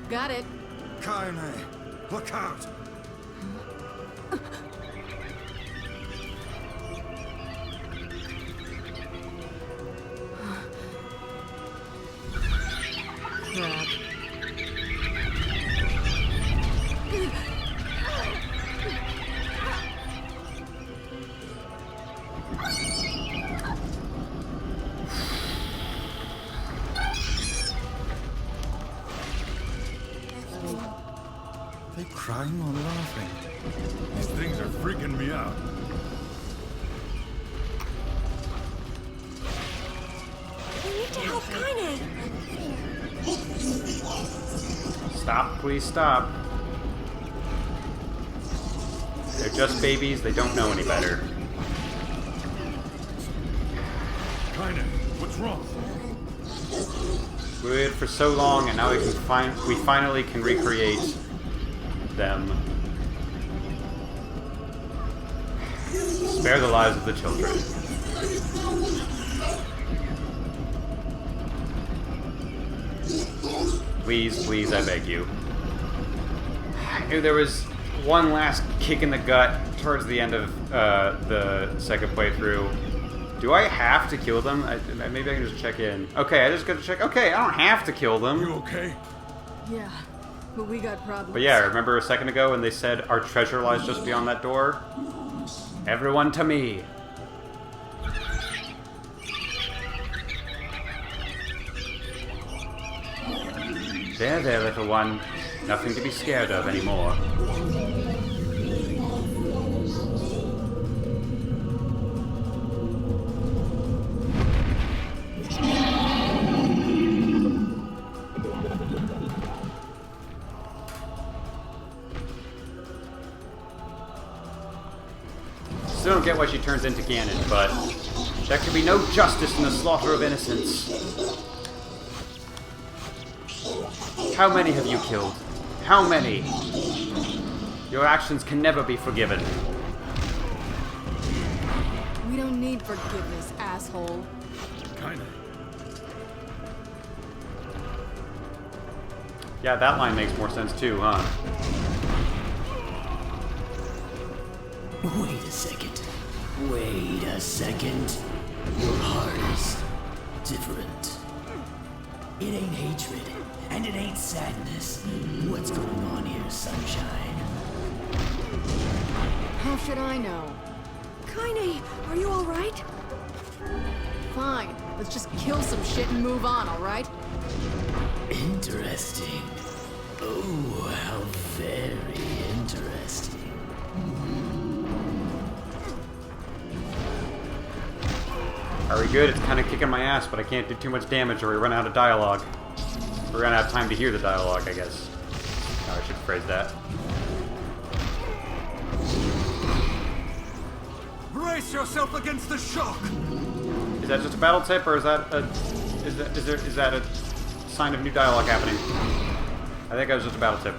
Got it. Kaine, look out! Crap. They crying or laughing? These things are freaking me out. We need to help Kaine. Stop, please stop. They're just babies, they don't know any better. Kaine, what's wrong? We waited for so long, and now we finally can recreate them. Spare the lives of the children. Please, please, I beg you. I knew there was one last kick in the gut towards the end of the second playthrough. Do I have to kill them? Maybe I can just check in. Okay, I just gotta check. Okay, I don't have to kill them. You okay? Yeah, but we got problems. But yeah, remember a second ago when they said our treasure lies just beyond that door? Everyone to me. There, there, little one. Nothing to be scared of anymore. Still don't get why she turns into Ganon, but there can be no justice in the slaughter of innocents. How many have you killed? How many? Your actions can never be forgiven. We don't need forgiveness, asshole. Kaine. Yeah, that line makes more sense too, huh? Wait a second. Wait a second. Your heart is different. It ain't hatred, and it ain't sadness. What's going on here, sunshine? How should I know? Kaine, are you alright? Fine, let's just kill some shit and move on, alright? Interesting. Oh, how very interesting. Are we good? It's kind of kicking my ass, but I can't do too much damage or we run out of dialogue. We're gonna have time to hear the dialogue, I guess. Oh, I should phrase that. Brace yourself against the shock! Is that just a battle tip, or is that a... Is that a sign of new dialogue happening? I think that was just a battle tip.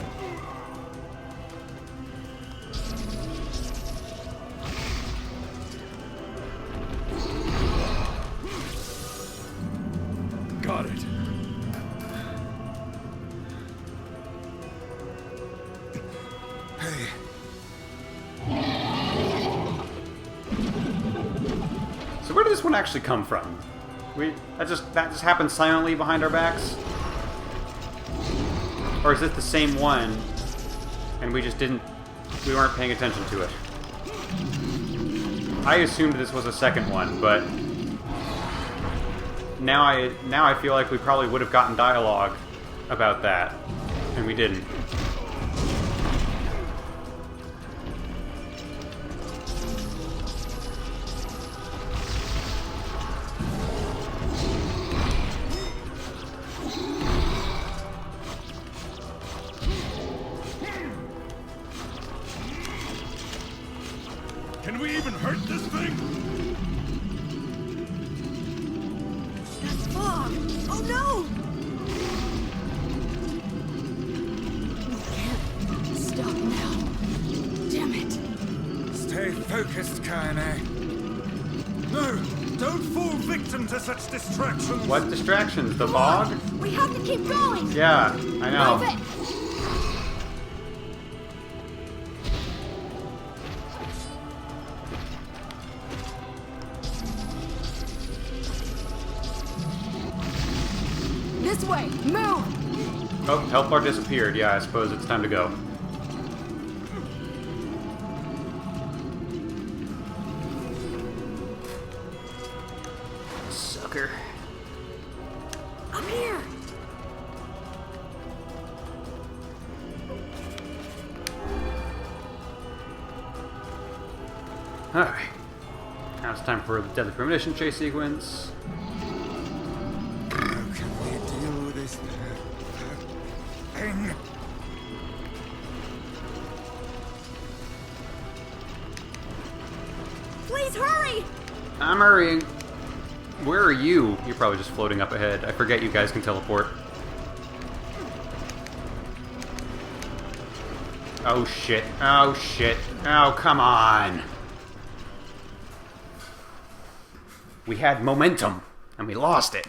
Got it. Hey. So where did this one actually come from? That just happened silently behind our backs? Or is it the same one and we weren't paying attention to it? I assumed this was a second one, but now I feel like we probably would have gotten dialogue about that, and we didn't. Can we even hurt this thing? That's fog! Oh no! We can't stop now. Damn it. Stay focused, Kaine. No! Don't fall victim to such distractions. What distractions? The fog? We have to keep going! Yeah, I know. Move it! This way! Move! Oh, health bar disappeared. Yeah, I suppose it's time to go. Sucker. Up here! Alright. Now it's time for the Deadly Premonition chase sequence. How can we deal with this thing? Please hurry! I'm hurrying. Where are you? You're probably just floating up ahead. I forget you guys can teleport. Oh shit. Oh shit. Oh, come on. We had momentum, and we lost it.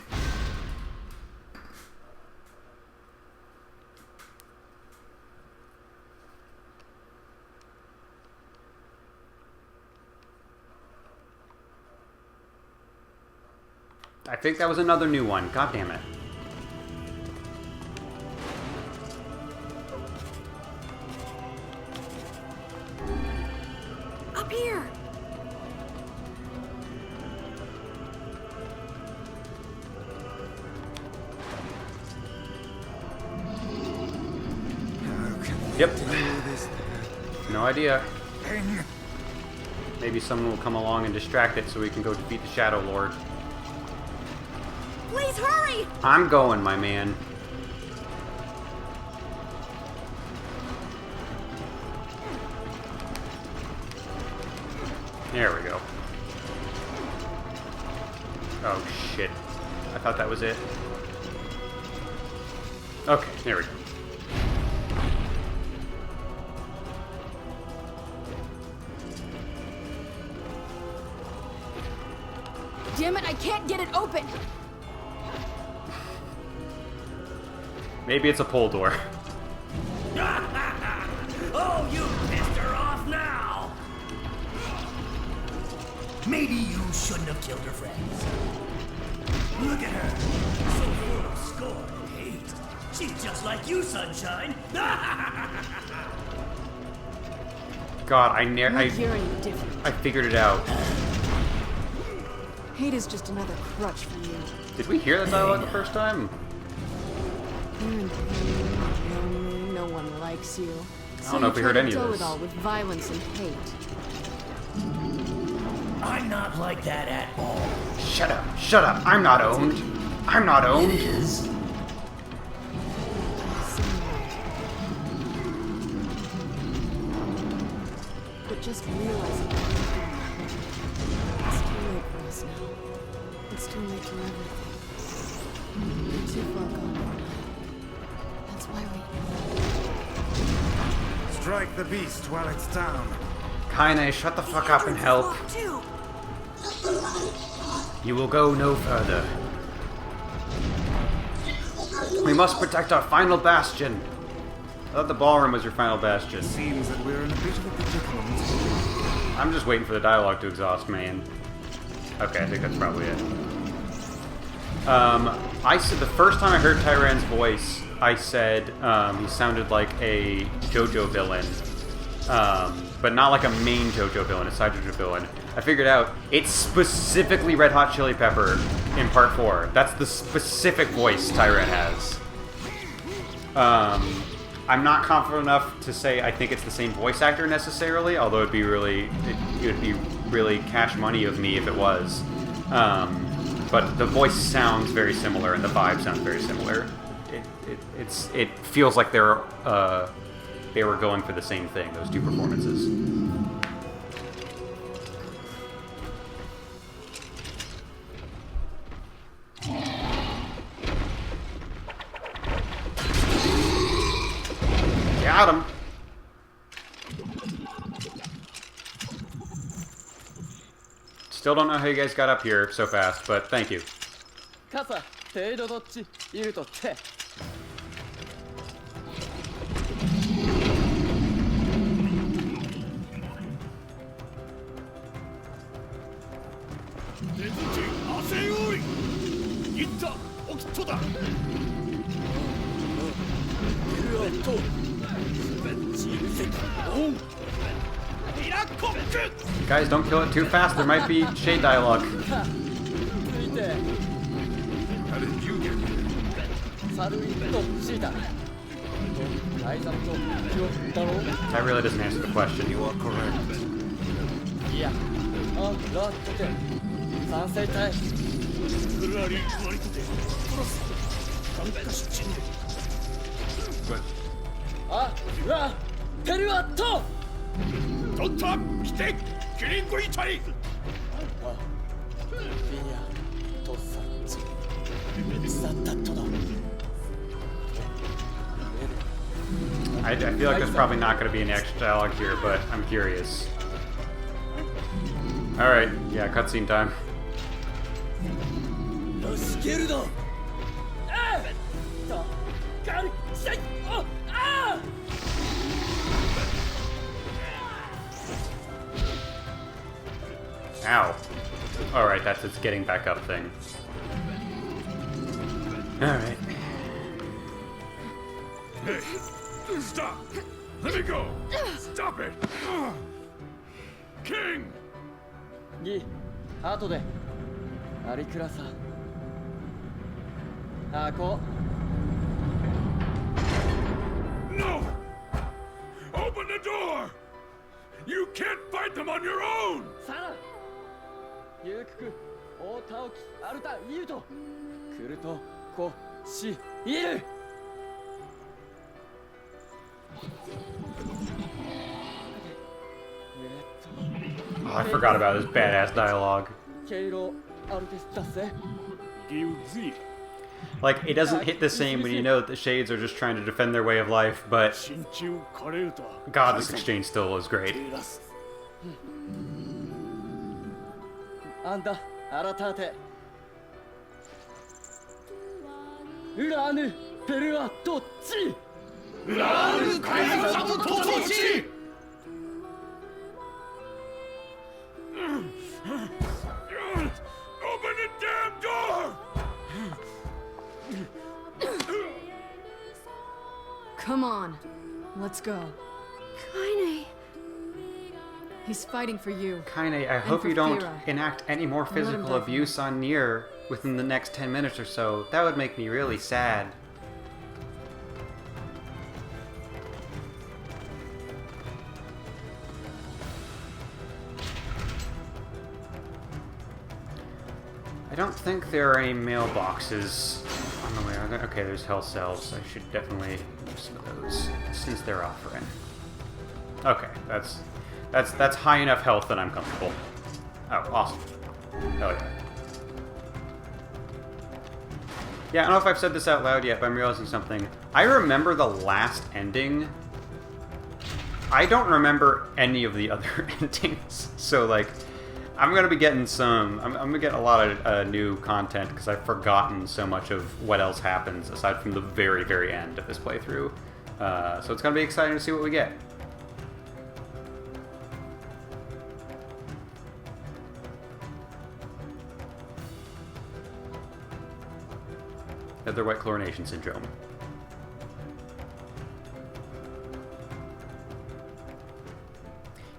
I think that was another new one. God damn it. Up here! How can we Yep. deal with this No idea. thing? Maybe someone will come along and distract it so we can go defeat the Shadowlord. Please hurry! I'm going, my man. There we go. Oh shit. I thought that was it. Okay, there we go. Damn it, I can't get it open! Maybe it's a pole door. Oh, you pissed her off now! Maybe you shouldn't have killed her friends. Look at her. So full of scorn and hate. She's just like you, Sunshine. God, I Not here any different. I figured it out. Hate is just another crutch for you. Did we hear that dialogue the first time? You're in pain, lonely, no one likes you. I don't know if we heard any of So you this. try to deal it all with violence and hate. I'm not like that at all. Shut up, shut up. I'm not owned. I'm not It owned. is. But just realizing that it's too late for us now. It's too late for everything. We're too far gone. That's why we... Strike the beast while it's down. Kaine, shut the fuck up and help. Too. You will go no further. We must protect our final bastion. I thought the ballroom was your final bastion. Seems that we're in a bit of a predicament. I'm just waiting for the dialogue to exhaust, man. Okay, I think that's probably it. I said the first time I heard Tyrann's voice, I said he sounded like a JoJo villain. But not like a main JoJo villain, a side JoJo villain. I figured out it's specifically Red Hot Chili Pepper in Part 4. That's the specific voice Tyrann has. I'm not confident enough to say I think it's the same voice actor necessarily, although it would be really cash money of me if it was. But the voice sounds very similar and the vibe sounds very similar. It feels like they were going for the same thing, those two performances. Got him. Still don't know how you guys got up here so fast, but thank you. 傘程度どっちいるとって Guys, don't kill it too fast. There might be shade dialogue. 見て How did you get here? サルインとシータ愛さんとキロだろ That really doesn't answer the question. You are correct. いやあラットで賛成隊 But あらテルアット Don't mistake! Killing Greetari! あフィニアとサッチサッタットだ I feel like there's probably not going to be any extra dialogue here, but I'm curious. Alright, yeah, cutscene time. よしゲルドあーとガルシャイおあー Ow. Alright, that's its getting back up thing. Alright. Hey! Stop! Let me go! Stop it! King! ギ後でアリクラさあこ No! Open the door! You can't fight them on your own! サラユーククオータオキアルタイユトクルトコシイル Oh, I forgot about his badass dialogue. ケイロアルテスタセ Like, it doesn't hit the same when you know that the Shades are just trying to defend their way of life, but God, this exchange still is great. あんた改てラーヌペルアトッチ Open the damn door! Come on. Let's go. Kaine. He's fighting for you. Kaine, I hope you don't Fira. enact any more Don't let him physical die for abuse on NieR within the next 10 minutes or so. That would make me really sad. I don't think there are any mailboxes on the way. Okay, there's hell cells. I should definitely use some of those since they're offering. Okay, that's high enough health that I'm comfortable. Oh, awesome. Hell yeah. Yeah, I don't know if I've said this out loud yet, but I'm realizing something. I remember the last ending. I don't remember any of the other endings. So, like, I'm going to be getting some... I'm going to get a lot of new content because I've forgotten so much of what else happens aside from the very, very end of this playthrough. So it's going to be exciting to see what we get. Nether White Chlorination Syndrome.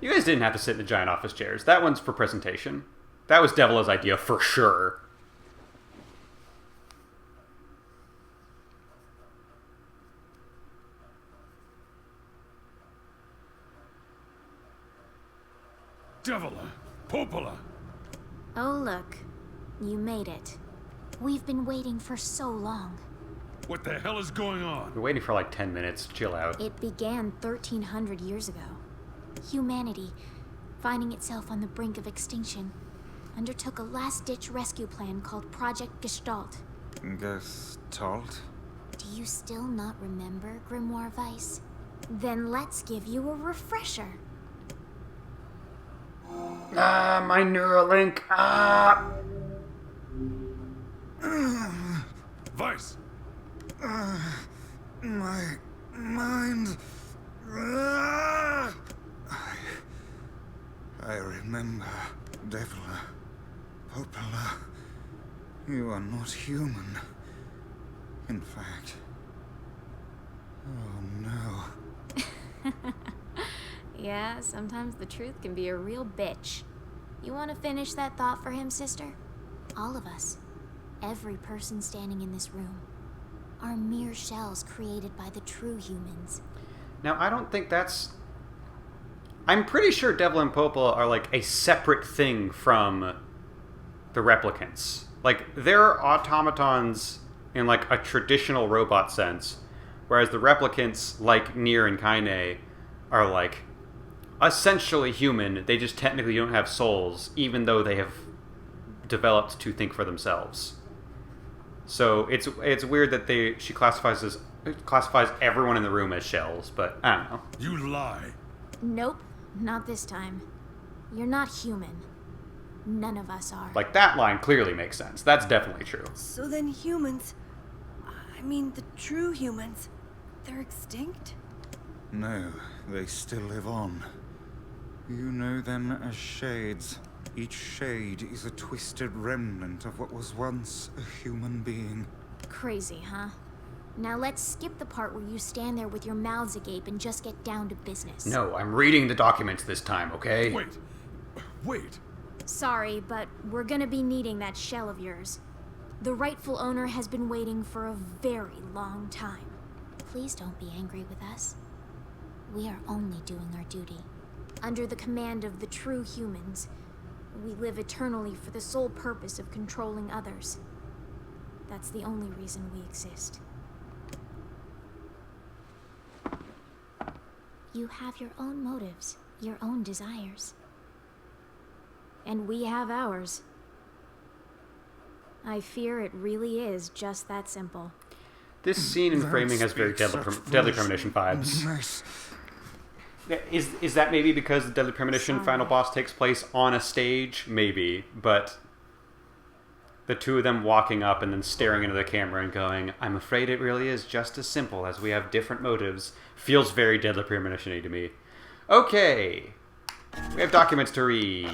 You guys didn't have to sit in the giant office chairs. That one's for presentation. That was Devola's idea for sure. Devola! Popola! Oh, look. You made it. We've been waiting for so long. What the hell is going on? We're waiting for like 10 minutes. Chill out. It began 1,300 years ago. Humanity, finding itself on the brink of extinction, undertook a last-ditch rescue plan called Project Gestalt. Gestalt? Do you still not remember, Grimoire Weiss? Then let's give you a refresher. My Neuralink. Weiss! My mind. I remember, Devola, Popola. You are not human. In fact. Oh no. Yeah, sometimes the truth can be a real bitch. You want to finish that thought for him, sister? All of us, every person standing in this room, are mere shells created by the true humans. Now, I don't think that's... I'm pretty sure Devil and Popola are, like, a separate thing from the replicants. Like, they're automatons in, like, a traditional robot sense, whereas the replicants, like NieR and Kaine, are, like, essentially human. They just technically don't have souls, even though they have developed to think for themselves. So it's weird that she classifies everyone in the room as shells, but I don't know. You lie. Nope, not this time. You're not human. None of us are. Like, that line clearly makes sense. That's definitely true. So then humans, I mean the true humans, they're extinct? No, they still live on. You know them as shades. Each shade is a twisted remnant of what was once a human being. Crazy, huh? Now let's skip the part where you stand there with your mouths agape and just get down to business. No, I'm reading the documents this time, okay? Wait. Sorry, but we're gonna be needing that shell of yours. The rightful owner has been waiting for a very long time. Please don't be angry with us. We are only doing our duty. Under the command of the true humans, we live eternally for the sole purpose of controlling others. That's the only reason we exist. You have your own motives, your own desires. And we have ours. I fear it really is just that simple. This scene and framing has very Deadly Premonition vibes. Nice. Is that maybe because the Deadly Premonition final boss takes place on a stage? Maybe, but the two of them walking up and then staring into the camera and going, I'm afraid it really is just as simple as we have different motives, feels very Deadly Premonition-y to me. Okay, we have documents to read.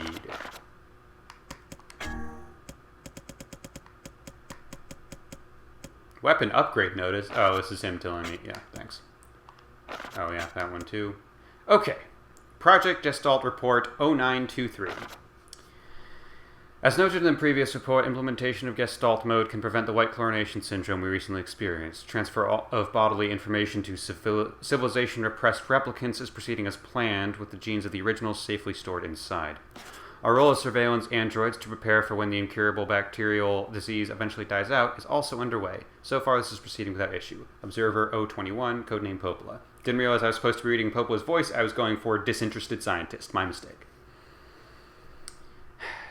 Weapon upgrade notice. Oh, this is him telling me. Yeah, thanks. Oh yeah, that one too. Okay. Project Gestalt Report 0923. As noted in the previous report, implementation of Gestalt mode can prevent the white chlorination syndrome we recently experienced. Transfer of bodily information to civilization repressed replicants is proceeding as planned, with the genes of the originals safely stored inside. Our role as surveillance androids to prepare for when the incurable bacterial disease eventually dies out is also underway. So far, this is proceeding without issue. Observer 021, codename Popola. Didn't realize I was supposed to be reading Popola's voice. I was going for disinterested scientist. My mistake.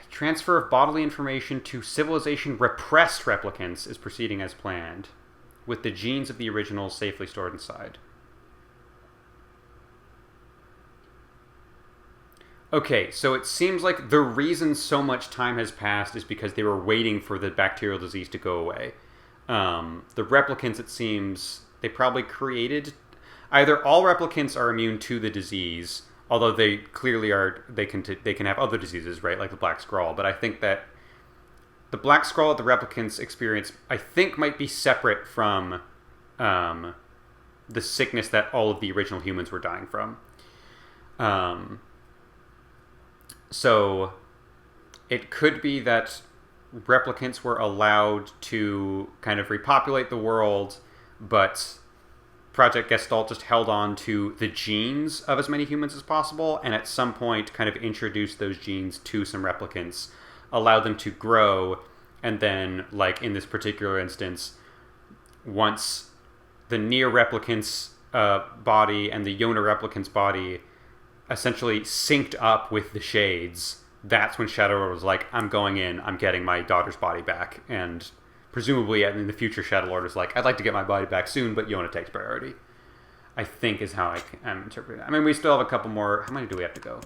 Transfer of bodily information to civilization repressed replicants is proceeding as planned, with the genes of the originals safely stored inside. Okay, so it seems like the reason so much time has passed is because they were waiting for the bacterial disease to go away. The replicants, it seems, they probably created... Either all replicants are immune to the disease, although they clearly are... They can have other diseases, right? Like the Black Scrawl. But I think that the Black Scrawl that the replicants experience, I think, might be separate from the sickness that all of the original humans were dying from. So it could be that replicants were allowed to kind of repopulate the world, but Project Gestalt just held on to the genes of as many humans as possible, and at some point kind of introduced those genes to some replicants, allowed them to grow, and then, like in this particular instance, once the NieR replicant's body and the Yonah replicant's body essentially synced up with the shades, that's when Shadowlord was like, I'm going in, I'm getting my daughter's body back. And presumably in the future, Shadowlord was like, I'd like to get my body back soon, but Yonah takes priority. I think is how I'm interpreting it. I mean, we still have a couple more. How many do we have to go?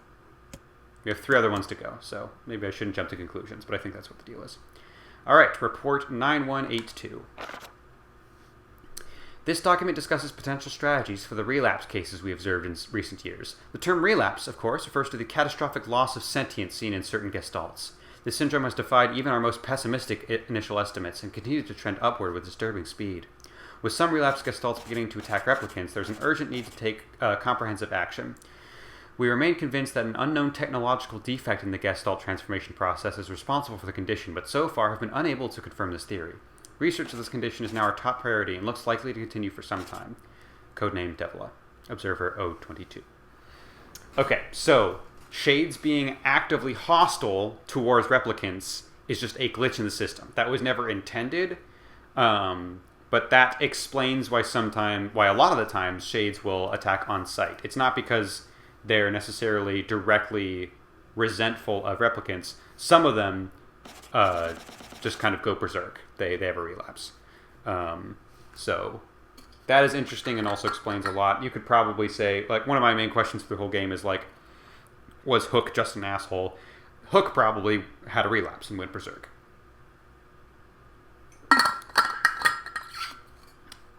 We have 3 other ones to go, so maybe I shouldn't jump to conclusions, but I think that's what the deal is. All right, report 9182. This document discusses potential strategies for the relapse cases we observed in recent years. The term relapse, of course, refers to the catastrophic loss of sentience seen in certain gestalts. This syndrome has defied even our most pessimistic initial estimates and continues to trend upward with disturbing speed. With some relapse gestalts beginning to attack replicants, there's an urgent need to take comprehensive action. We remain convinced that an unknown technological defect in the gestalt transformation process is responsible for the condition, but so far have been unable to confirm this theory. Research of this condition is now our top priority and looks likely to continue for some time. Codename Devola. Observer 022. Okay, so Shades being actively hostile towards replicants is just a glitch in the system. That was never intended, but that explains why a lot of the times Shades will attack on sight. It's not because they're necessarily directly resentful of replicants. Some of them just kind of go berserk. They have a relapse. So that is interesting and also explains a lot. You could probably say, like, one of my main questions for the whole game is, like, was Hook just an asshole? Hook probably had a relapse and went berserk.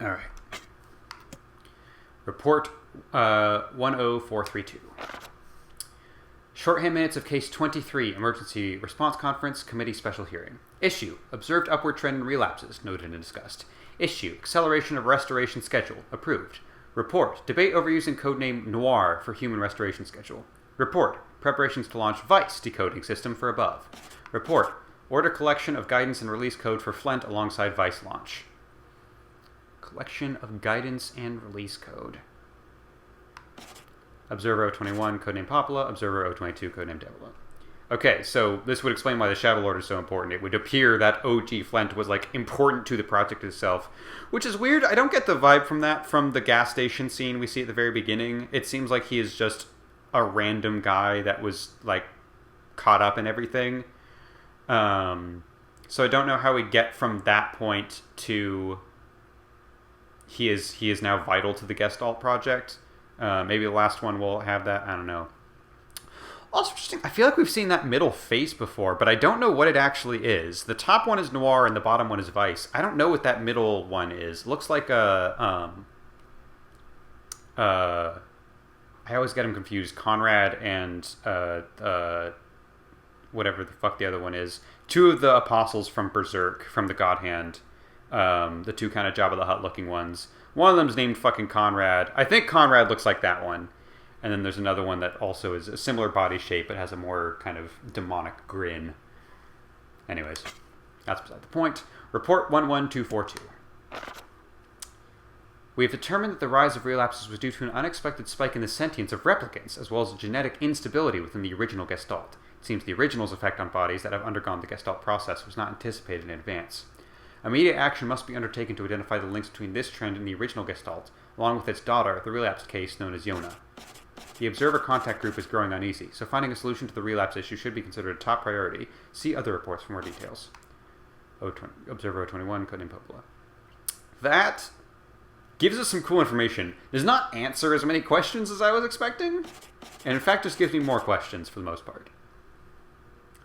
All right. Report 10432. Shorthand minutes of Case 23, Emergency Response Conference, Committee Special Hearing. Issue, observed upward trend in relapses, noted and discussed. Issue, acceleration of restoration schedule, approved. Report, debate over using codename NieR for human restoration schedule. Report, preparations to launch Weiss decoding system for above. Report, order collection of guidance and release code for Flint alongside Weiss launch. Collection of guidance and release code. Observer 021, codename Popola. Observer 022, codename Devola. Okay, so this would explain why the Shadowlord is so important. It would appear that OG Flint was, like, important to the project itself, which is weird. I don't get the vibe from that from the gas station scene we see at the very beginning. It seems like he is just a random guy that was, like, caught up in everything. So I don't know how we get from that point to he is now vital to the Gestalt project. Maybe the last one will have that. I don't know. Also interesting, I feel like we've seen that middle face before, but I don't know what it actually is. The top one is NieR and the bottom one is Weiss. I don't know what that middle one is. Looks like a... I always get them confused. Conrad and whatever the fuck the other one is. 2 of the apostles from Berserk, from the God Hand. The 2 kind of Jabba the Hutt looking ones. One of them's named fucking Conrad. I think Conrad looks like that one. And then there's another one that also is a similar body shape, but has a more kind of demonic grin. Anyways, that's beside the point. Report 11242. We have determined that the rise of relapses was due to an unexpected spike in the sentience of replicants, as well as a genetic instability within the original Gestalt. It seems the original's effect on bodies that have undergone the Gestalt process was not anticipated in advance. Immediate action must be undertaken to identify the links between this trend and the original Gestalt, along with its daughter, the relapse case known as Yonah. The Observer Contact Group is growing uneasy, so finding a solution to the relapse issue should be considered a top priority. See other reports for more details. Observer 021, codename Popola. That gives us some cool information. Does not answer as many questions as I was expecting, and in fact just gives me more questions for the most part.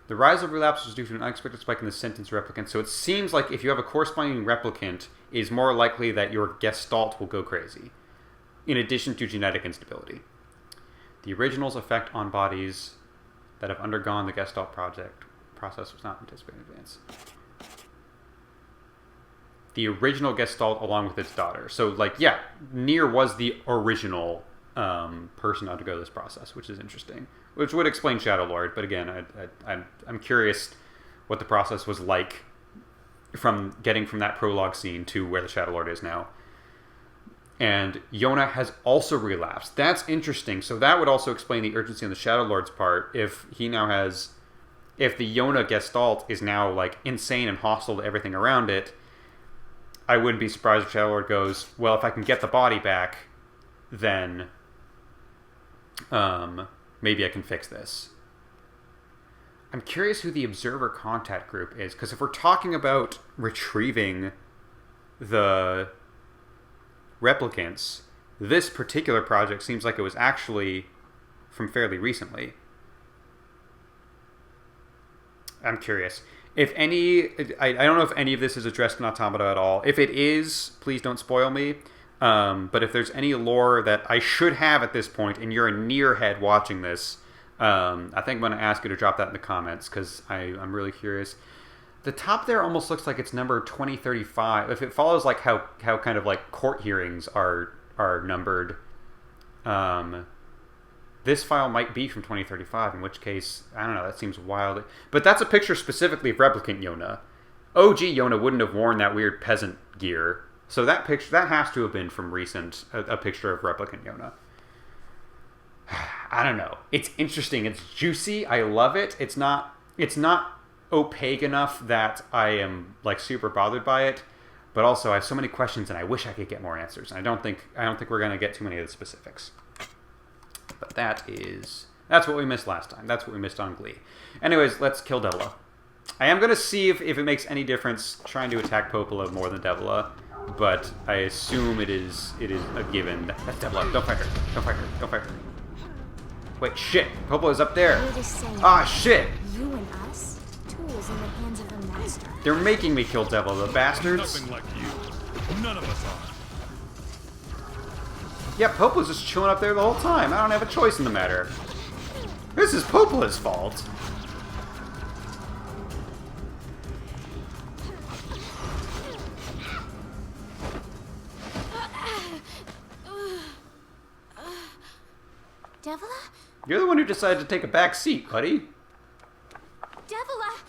The rise of relapse was due to an unexpected spike in the sentence replicant, so it seems like if you have a corresponding replicant, it is more likely that your Gestalt will go crazy, in addition to genetic instability. The original's effect on bodies that have undergone the Gestalt process was not anticipated in advance. The original Gestalt along with its daughter. So, like, yeah, NieR was the original person to undergo this process, which is interesting. Which would explain Shadowlord, but again, I'm curious what the process was like from getting from that prologue scene to where the Shadowlord is now. And Yonah has also relapsed. That's interesting. So that would also explain the urgency on the Shadowlord's part. If he now has... If the Yonah Gestalt is now, like, insane and hostile to everything around it, I wouldn't be surprised if Shadowlord goes, well, if I can get the body back, then maybe I can fix this. I'm curious who the Observer Contact Group is, because if we're talking about retrieving the replicants, this particular project seems like it was actually from fairly recently. I'm curious. If any, I don't know if any of this is addressed in Automata at all. If it is, please don't spoil me. But if there's any lore that I should have at this point, and you're a NieR head watching this, I think I'm going to ask you to drop that in the comments, because I'm really curious. The top there almost looks like it's number 2035. If it follows like how kind of like court hearings are numbered, this file might be from 2035, in which case, I don't know, that seems wild. But that's a picture specifically of replicant Yonah. OG Yonah wouldn't have worn that weird peasant gear. So that picture, that has to have been from recent, a picture of replicant Yonah. I don't know. It's interesting. It's juicy. I love it. It's not opaque enough that I am like super bothered by it, but also I have so many questions and I wish I could get more answers. And I don't think we're gonna get too many of the specifics. But that's what we missed last time. That's what we missed on Glee. Anyways, let's kill Devola. I am gonna see if it makes any difference trying to attack Popola more than Devola, but I assume it is a given. That's Devola. Don't fight her. Don't fight her. Don't fight her. Wait, shit. Popola's up there. Ah, shit. You and us, tools in the hands of a master. They're making me kill Devola, the bastards. Nothing like you. None of us are. Yeah, Popola's just chilling up there the whole time. I don't have a choice in the matter. This is Popola's fault. Devola? You're the one who decided to take a back seat, buddy. Devola!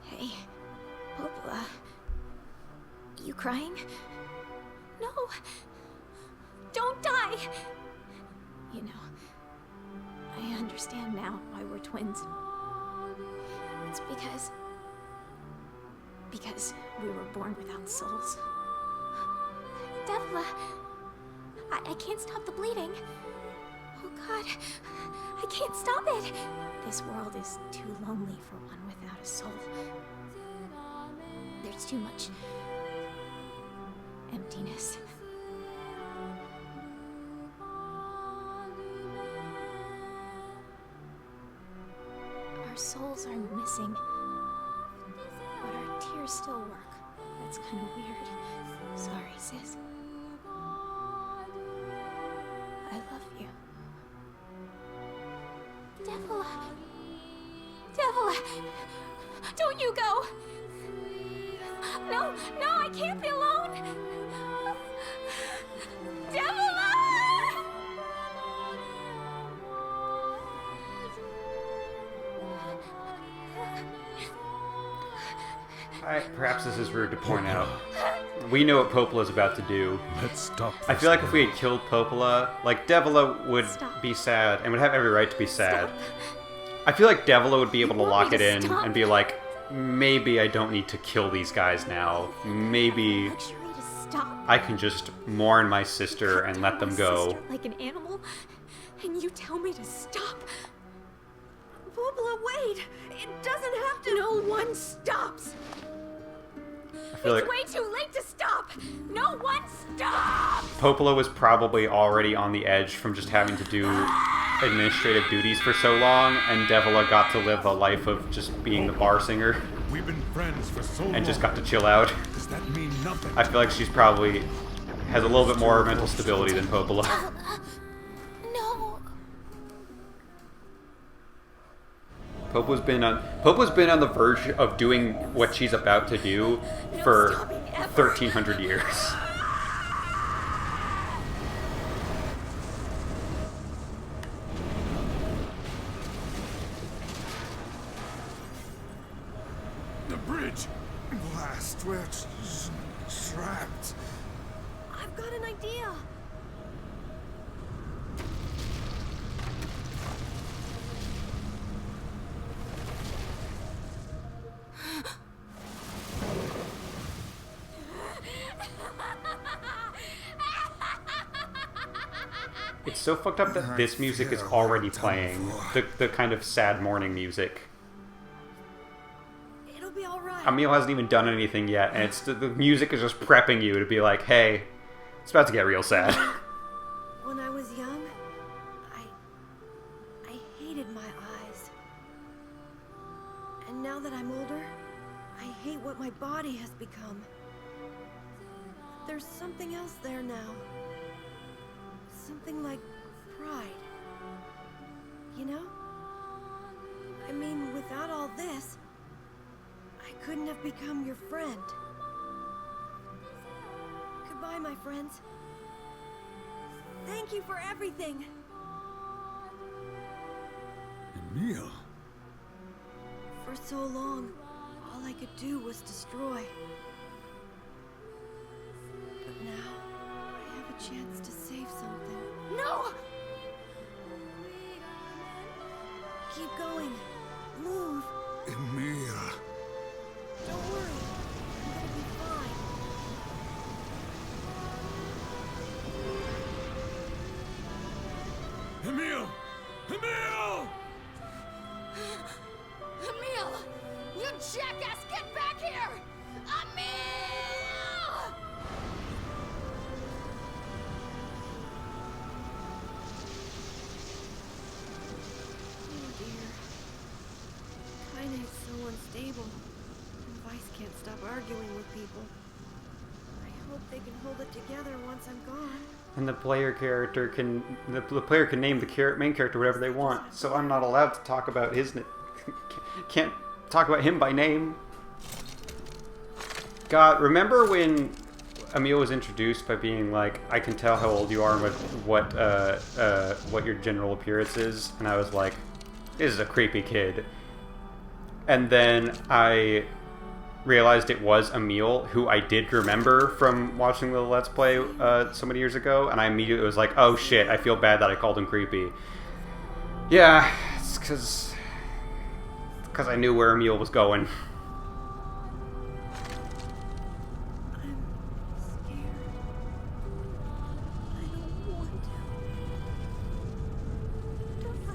Hey, Popola. You crying? No. Don't die! You know, I understand now why we're twins. It's because we were born without souls. Devola, I can't stop the bleeding. Oh God, I can't stop it. This world is too lonely for one without a soul. There's too much emptiness. Our souls are missing, but our tears still work. That's kind of weird. Sorry, sis. I love you. Devola! Devola! Don't you go! No, I can't be alone! Devola! Perhaps this is rude to point out. We know what Popola's about to do. Let's stop. I feel like if we had killed Popola, like, Devola would be sad, and would have every right to be sad. I feel like Devola would be able to lock it in and be like, maybe I don't need to kill these guys now. Maybe I can just mourn my sister and let them go. Like an animal, and you tell me to stop. Popola, wait! It doesn't have to. No one stops. I feel like Way too late to stop. No one stops. Popola was probably already on the edge from just having to do administrative duties for so long, and Devola got to live a life of just being the bar singer We've been friends for so long. and just got to chill out. Does that mean nothing? I feel like she's probably has a little bit more mental stability than Popola. No. Popo's been on the verge of doing what she's about to do for 1,300 years. The bridge. Blast, we're trapped. I've got an idea. It's so fucked up that this music is already playing. The kind of sad mourning music. It'll be all right. Emil hasn't even done anything yet, and it's the music is just prepping you to be like, hey, it's about to get real sad. When I was young, I hated my eyes. And now that I'm older, I hate what my body has become. There's something else there now. Something like pride. You know? I mean, without all this, I couldn't have become your friend. Goodbye, my friends. Thank you for everything. Emil. For so long, all I could do was destroy. But now, I have a chance to save something. No! Keep going. Move. Emil. Don't worry. I'm gonna be fine. Emil! Emil! Emil! You jackass, get back here! Emil! Oh dear. Kaine is so unstable. And Weiss can't stop arguing with people. I hope they can hold it together once I'm gone. And the player can name the main character whatever they want. So I'm not allowed to talk about his can't talk about him by name. God, remember when Emil was introduced by being like, I can tell how old you are and what your general appearance is, and I was like, this is a creepy kid. And then I realized it was Emil, who I did remember from watching the Let's Play so many years ago, and I immediately was like, oh shit, I feel bad that I called him creepy. Yeah, it's because I knew where Emil was going. I'm scared. I don't want to. Don't I?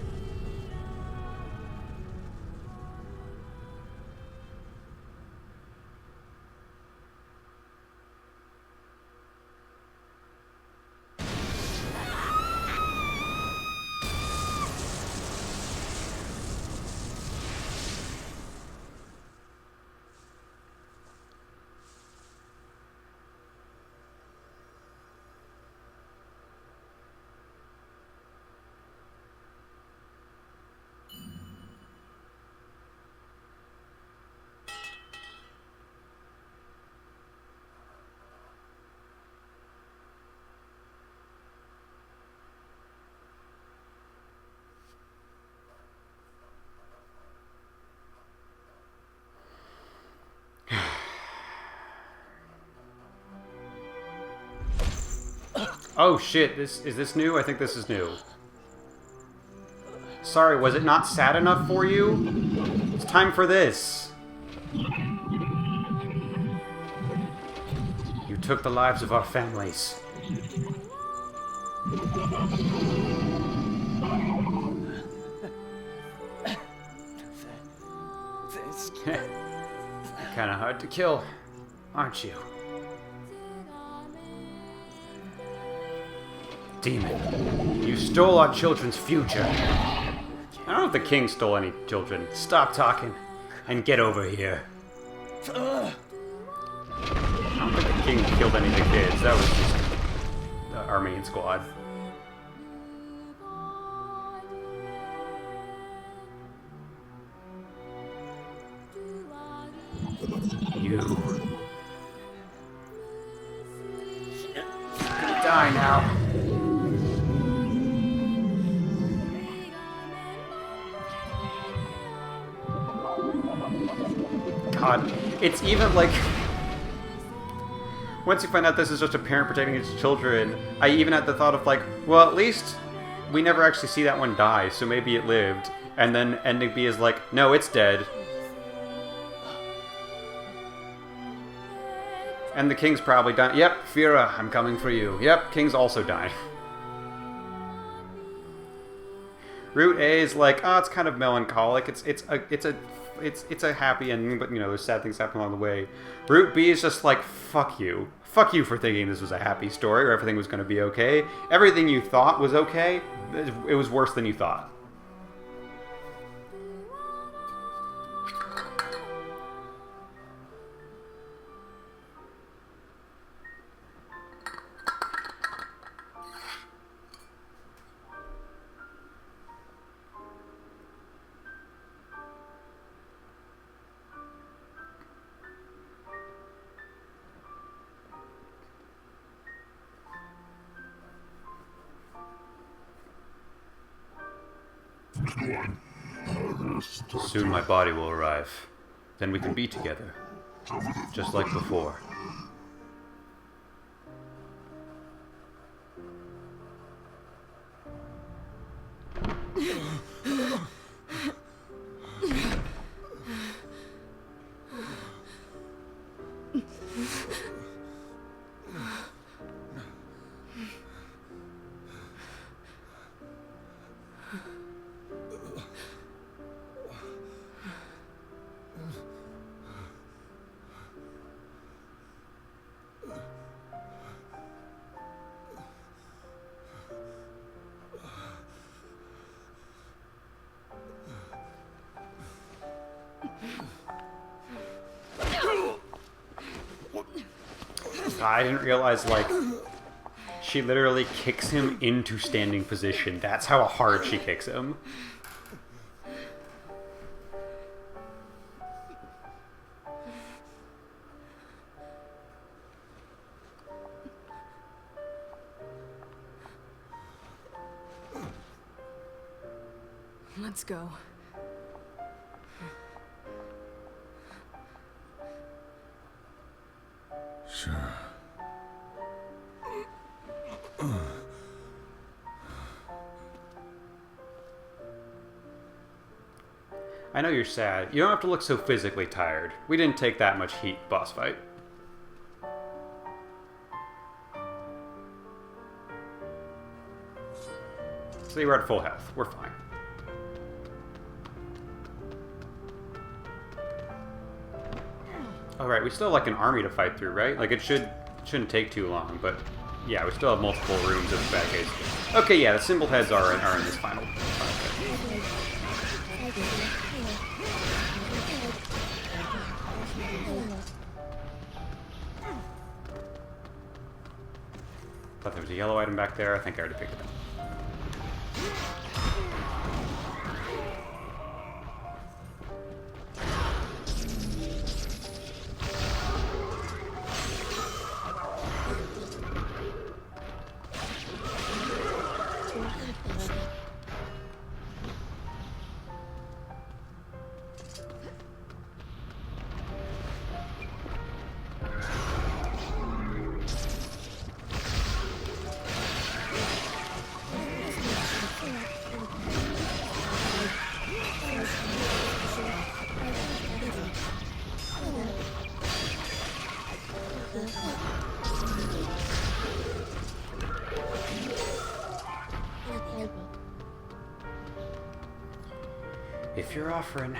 Oh shit, is this new? I think this is new. Sorry, was it not sad enough for you? It's time for this. You took the lives of our families. Kinda hard to kill, aren't you? Demon, you stole our children's future. I don't know if the king stole any children. Stop talking and get over here. I don't think the king killed any of the kids. That was just our main squad. You. Gonna die now. God, it's even like, once you find out this is just a parent protecting his children, I even had the thought of like, well, at least we never actually see that one die, so maybe it lived. And then ending B is like, no, it's dead. And the king's probably done. Yep, Fira, I'm coming for you. Yep, king's also died. Route A is like, oh, it's kind of melancholic. It's a it's a happy ending, but you know, there's sad things happen along the way. Route B is just like, fuck you. Fuck you for thinking this was a happy story or everything was going to be okay. Everything you thought was okay, it was worse than you thought. Soon my body will arrive. Then we can be together. Just like before. I didn't realize, like, she literally kicks him into standing position. That's how hard she kicks him. Let's go. Sure. I know you're sad. You don't have to look so physically tired. We didn't take that much heat boss fight. So you're at full health. We're fine. Alright, we still have like an army to fight through, right? Like it shouldn't take too long, but yeah, we still have multiple rooms of bad case. Okay, yeah, the symbol heads are in this final bit. Thought there was a yellow item back there. I think I already picked it up. If you're offering.